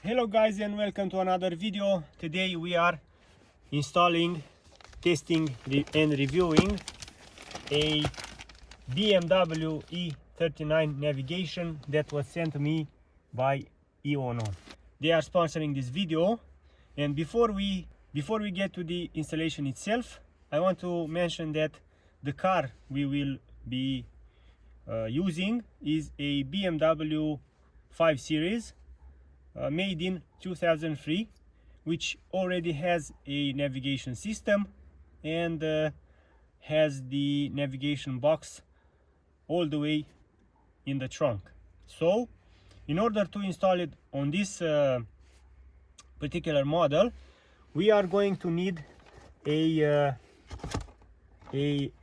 Hello guys and welcome to another video. Today we are installing, testing and reviewing a BMW E39 navigation that was sent to me by EONON. They are sponsoring this video, and before we get to the installation itself, I want to mention that the car we will be using is a BMW 5 Series made in 2003, which already has a navigation system and has the navigation box all the way in the trunk. So in order to install it on this particular model, we are going to need an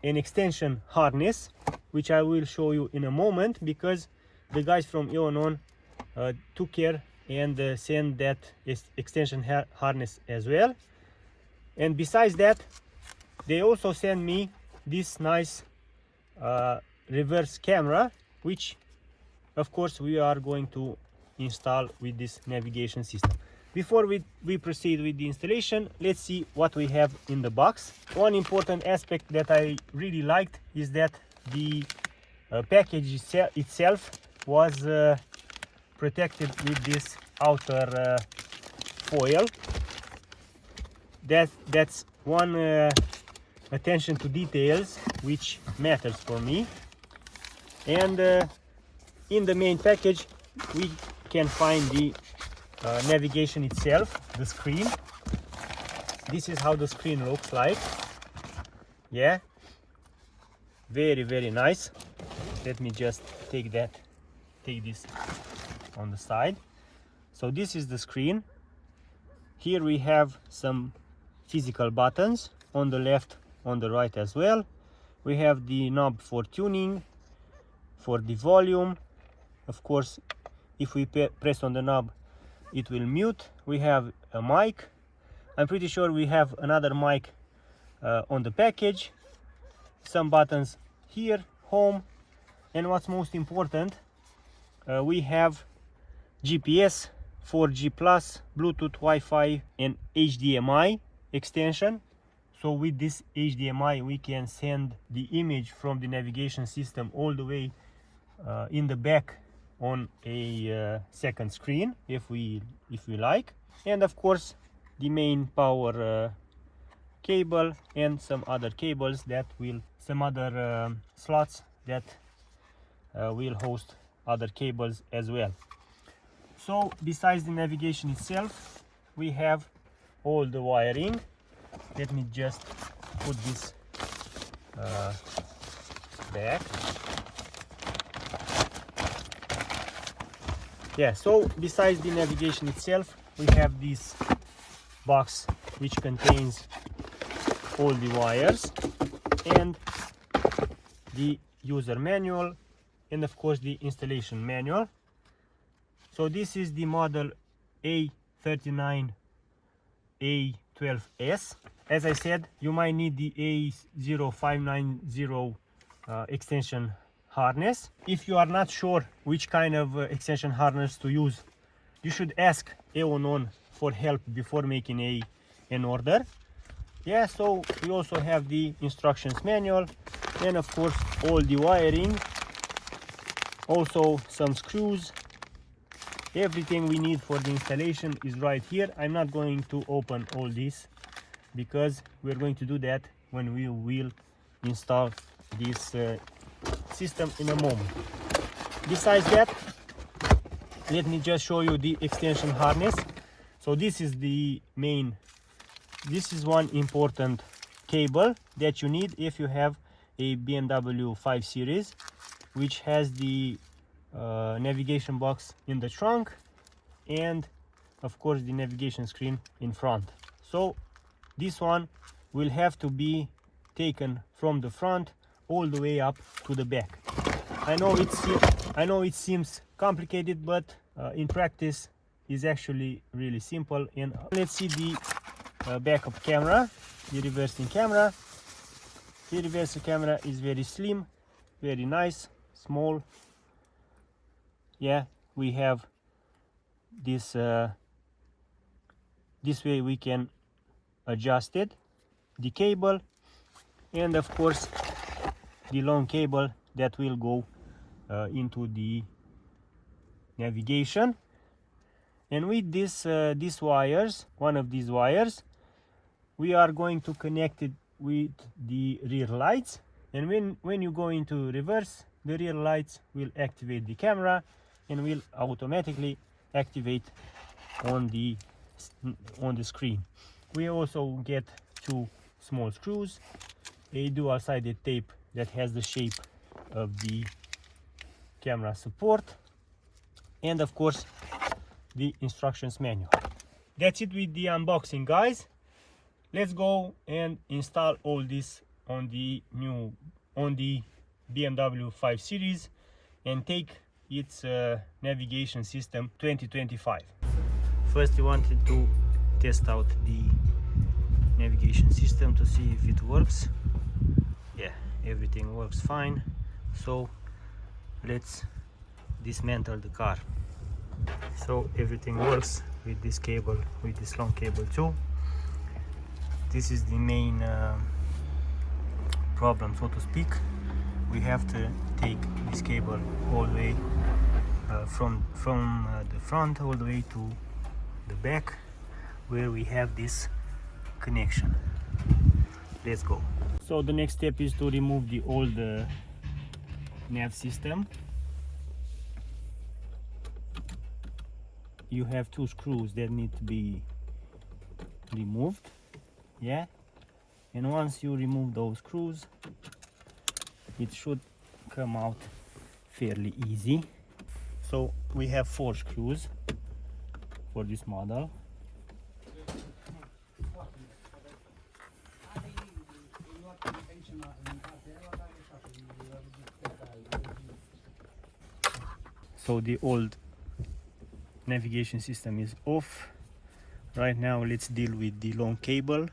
extension harness, which I will show you in a moment, because the guys from EONON took care and send that extension harness as well. And besides that, they also send me this nice reverse camera, which of course we are going to install with this navigation system. Before we proceed with the installation, let's see what we have in the box. One important aspect that I really liked is that the package itself was protected with this outer foil. That's one attention to details which matters for me. And in the main package we can find the navigation itself, the screen. This is how the screen looks like. Yeah, very nice. Let me just take this on the side. So this is the screen. Here we have some physical buttons on the left, on the right as well. We have the knob for tuning, for the volume. Of course, if we press on the knob, it will mute. We have a mic. I'm pretty sure we have another mic on the package. Some buttons here, home, and what's most important, we have GPS, 4G+, Bluetooth, Wi-Fi, and HDMI extension. So with this HDMI we can send the image from the navigation system all the way in the back on a second screen if we like. And of course the main power cable and some other cables that will, some other slots that will host other cables as well. So besides the navigation itself, we have all the wiring. Let me just put this back. Yeah, so besides the navigation itself, we have this box which contains all the wires and the user manual, and of course the installation manual. So this is the model E39A12S. As I said, you might need the A0590 extension harness. If you are not sure which kind of extension harness to use, you should ask EONON for help before making an order. Yeah, so we also have the instructions manual, and of course all the wiring, also some screws. Everything we need for the installation is right here. I'm not going to open all this because we're going to do that when we will install this system in a moment. Besides that, let me just show you the extension harness. So this is the main, this is one important cable that you need if you have a BMW 5 Series, which has the navigation box in the trunk and of course the navigation screen in front. So this one will have to be taken from the front all the way up to the back. I know it seems complicated, but in practice is actually really simple. And let's see the backup camera, the reversing camera. The reversing camera is very slim, very nice, small. Yeah, we have this This way we can adjust it, the cable, and of course the long cable that will go into the navigation. And with these wires, one of these wires, we are going to connect it with the rear lights, and when you go into reverse, the rear lights will activate the camera and will automatically activate on the screen. We also get two small screws, a dual-sided tape that has the shape of the camera support, and of course the instructions manual. That's it with the unboxing, guys. Let's go and install all this on the BMW 5 Series and take its navigation system 2025. First, we wanted to test out the navigation system to see if it works. Yeah, everything works fine. So let's dismantle the car. So everything works with this cable, with this long cable too. This is the main problem, so to speak. We have to take this cable all the way from the front all the way to the back, where we have this connection. Let's go. So the next step is to remove the old nav system. You have two screws that need to be removed. Yeah, and once you remove those screws, it should come out fairly easy. So we have 4 screws for this model. So the old navigation system is off. Right now let's deal with the long cable.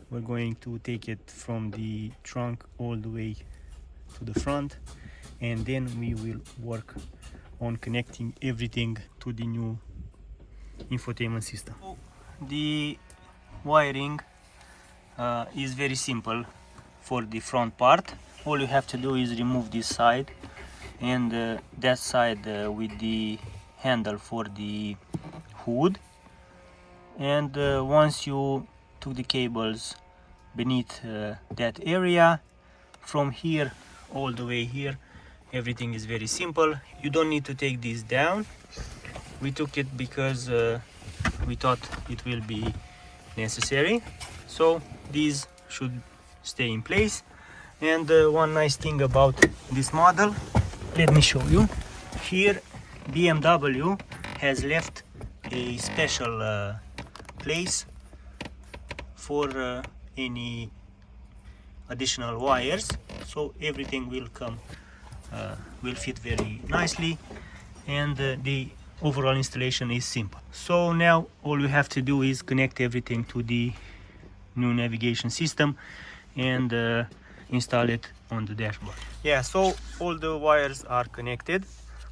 We're going to take it from the trunk all the way to the front, and then we will work on connecting everything to the new infotainment system. The wiring is very simple for the front part. All you have to do is remove this side and that side with the handle for the hood, and once you took the cables beneath that area, from here all the way here, everything is very simple. You don't need to take this down. We took it because we thought it will be necessary, so these should stay in place. And one nice thing about this model, let me show you. Here BMW has left a special place for any additional wires, so everything will fit very nicely, and the overall installation is simple. So now all we have to do is connect everything to the new navigation system and install it on the dashboard. Yeah, so all the wires are connected.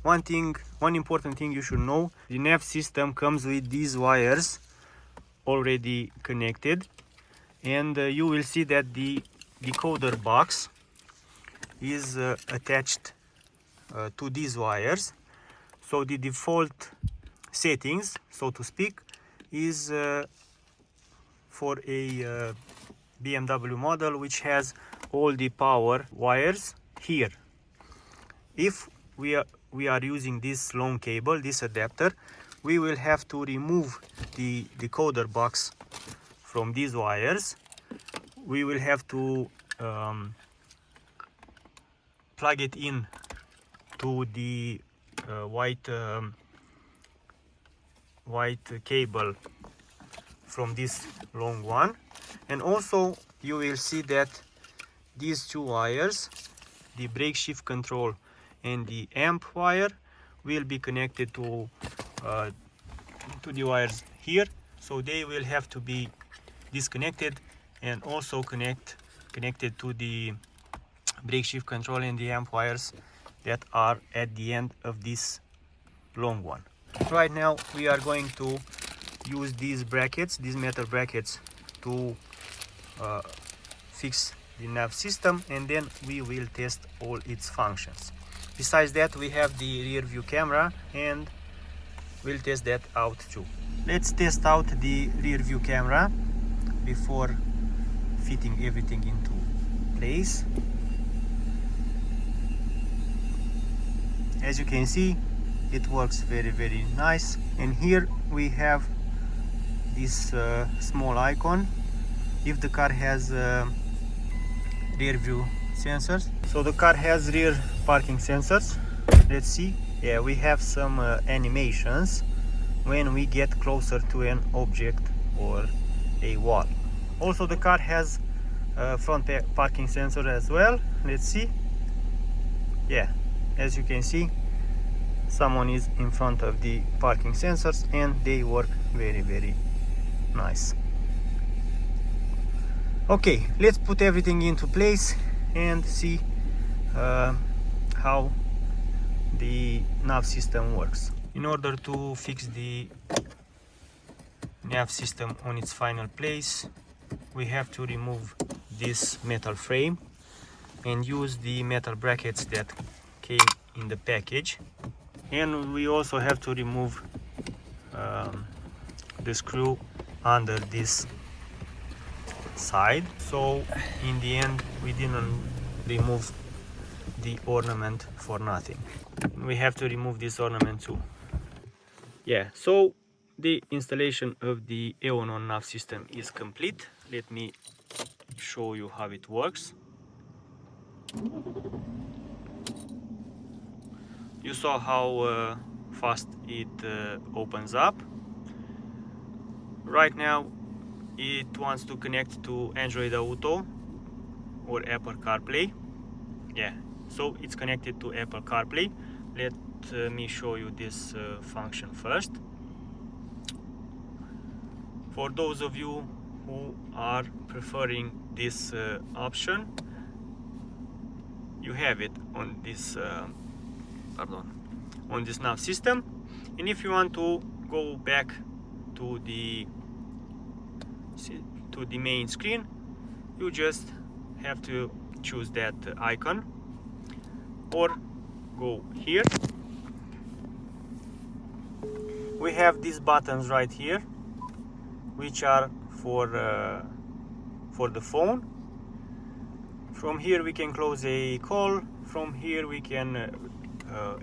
One important thing you should know, the nav system comes with these wires already connected, and you will see that the decoder box is attached to these wires. So the default settings, so to speak, is for a BMW model which has all the power wires here. If we are using this long cable, this adapter, we will have to remove the decoder box from these wires. We will have to plug it in to the white cable from this long one, and also you will see that these two wires, the brake shift control and the amp wire, will be connected to the wires here, so they will have to be disconnected and also connected to the brake shift control and the amp wires that are at the end of this long one. Right now we are going to use these brackets, these metal brackets, to fix the nav system, and then we will test all its functions. Besides that, we have the rear view camera, and we'll test that out too. Let's test out the rear view camera before fitting everything into place. As you can see, it works very nice. And here we have this small icon if the car has rear view sensors. So the car has rear parking sensors. Let's see. Yeah, we have some animations when we get closer to an object or a wall. Also, the car has front parking sensor as well. Let's see. Yeah, as you can see, someone is in front of the parking sensors, and they work very nice. Okay, let's put everything into place and see how the nav system works. In order to fix the nav system on its final place, we have to remove this metal frame and use the metal brackets that came in the package. And we also have to remove the screw under this side. So in the end, we didn't remove the ornament for nothing. We have to remove this ornament too. Yeah, so the installation of the EONON nav system is complete. Let me show you how it works. You saw how fast it opens up. Right now it wants to connect to Android Auto or Apple CarPlay. Yeah, so it's connected to Apple CarPlay. Let me show you this function first. For those of you who are preferring this option, you have it on this on this nav system. And if you want to go back to the main screen, you just have to choose that icon or go here. We have these buttons right here, which are for the phone. From here we can close a call. From here we can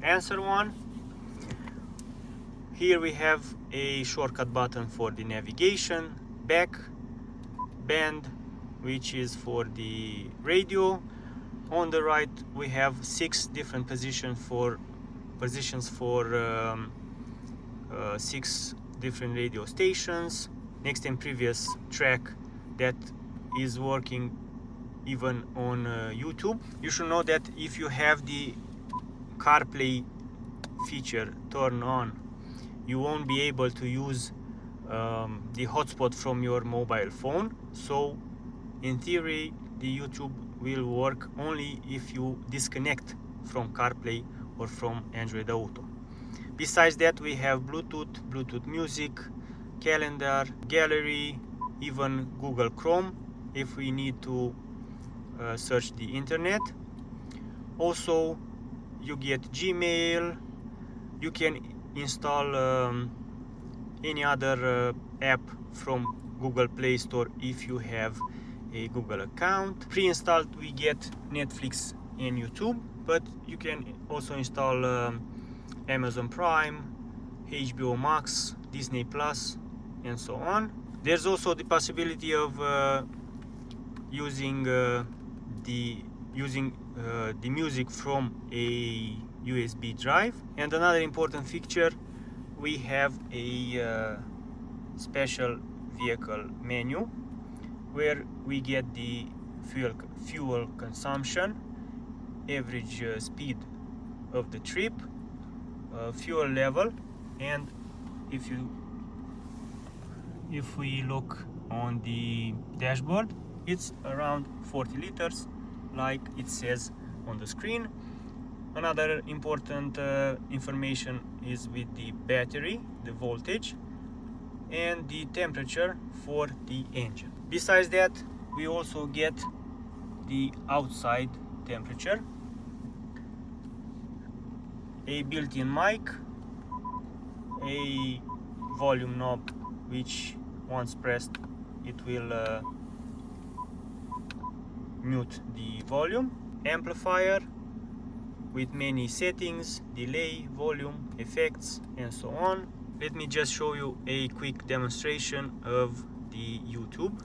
answer one. Here we have a shortcut button for the navigation, back, band, which is for the radio. On the right we have 6 different positions for 6 different radio stations. Next and previous track that is working even on YouTube. You should know that if you have the CarPlay feature turned on, you won't be able to use the hotspot from your mobile phone. So in theory, the YouTube will work only if you disconnect from CarPlay or from Android Auto. Besides that, we have Bluetooth music, calendar, gallery, even Google Chrome if we need to search the internet. Also, you get Gmail. You can install any other app from Google Play Store if you have a Google account. Pre-installed we get Netflix and YouTube, but you can also install Amazon Prime, HBO Max, Disney Plus, and so on. There's also the possibility of using the music from a USB drive. And another important feature, we have a special vehicle menu where we get the fuel consumption, average speed of the trip, fuel level, and if we look on the dashboard, it's around 40 liters like it says on the screen. Another important information is with the battery, the voltage, and the temperature for the engine. Besides that, we also get the outside temperature, a built-in mic, a volume knob which once pressed it will mute the volume, amplifier with many settings, delay, volume, effects, and so on. Let me just show you a quick demonstration of the YouTube.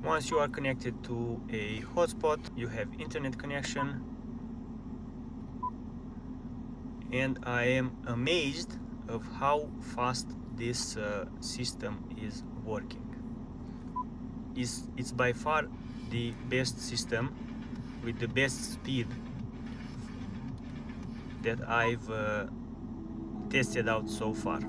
Once you are connected to a hotspot, you have internet connection, and I am amazed of how fast this system is working. It's by far the best system with the best speed that I've tested out so far.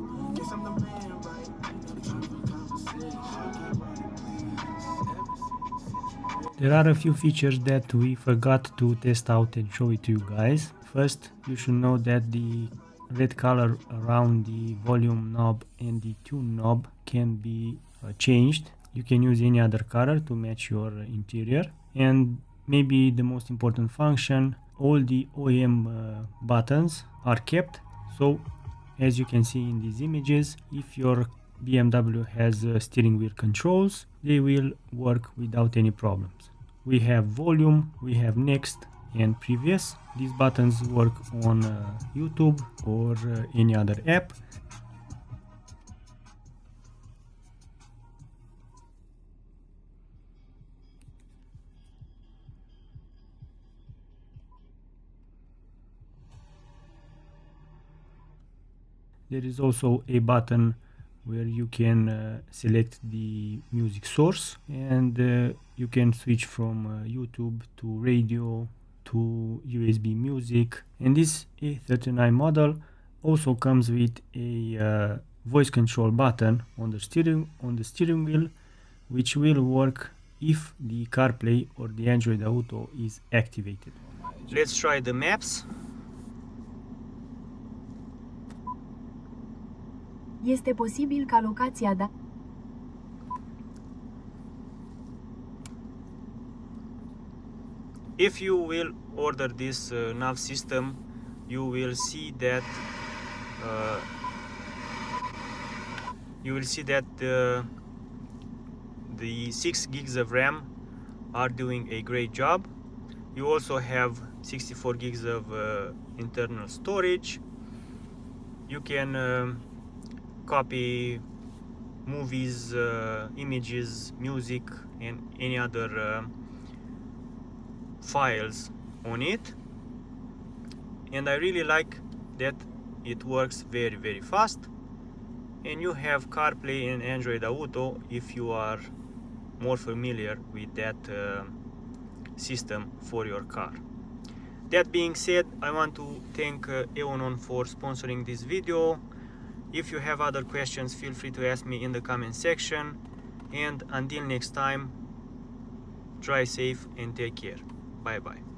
There are a few features that we forgot to test out and show it to you guys. First, you should know that the red color around the volume knob and the tune knob can be changed. You can use any other color to match your interior. And maybe the most important function, all the OEM buttons are kept. So as you can see in these images, if your BMW has steering wheel controls, they will work without any problems. We have volume, we have next and previous. These buttons work on YouTube or any other app. There is also a button where you can select the music source, and you can switch from YouTube to radio to USB music. And this E39 model also comes with a voice control button on the steering wheel, which will work if the CarPlay or the Android Auto is activated. Let's try the maps. Este posibil ca locația If you will order this nav system, you will see that the 6 gigs of RAM are doing a great job. You also have 64 gigs of internal storage. You can copy movies, images, music, and any other files on it. And I really like that it works very, very fast. And you have CarPlay and Android Auto if you are more familiar with that system for your car. That being said, I want to thank EONON for sponsoring this video. If you have other questions, feel free to ask me in the comment section. And until next time, drive safe and take care. Bye bye.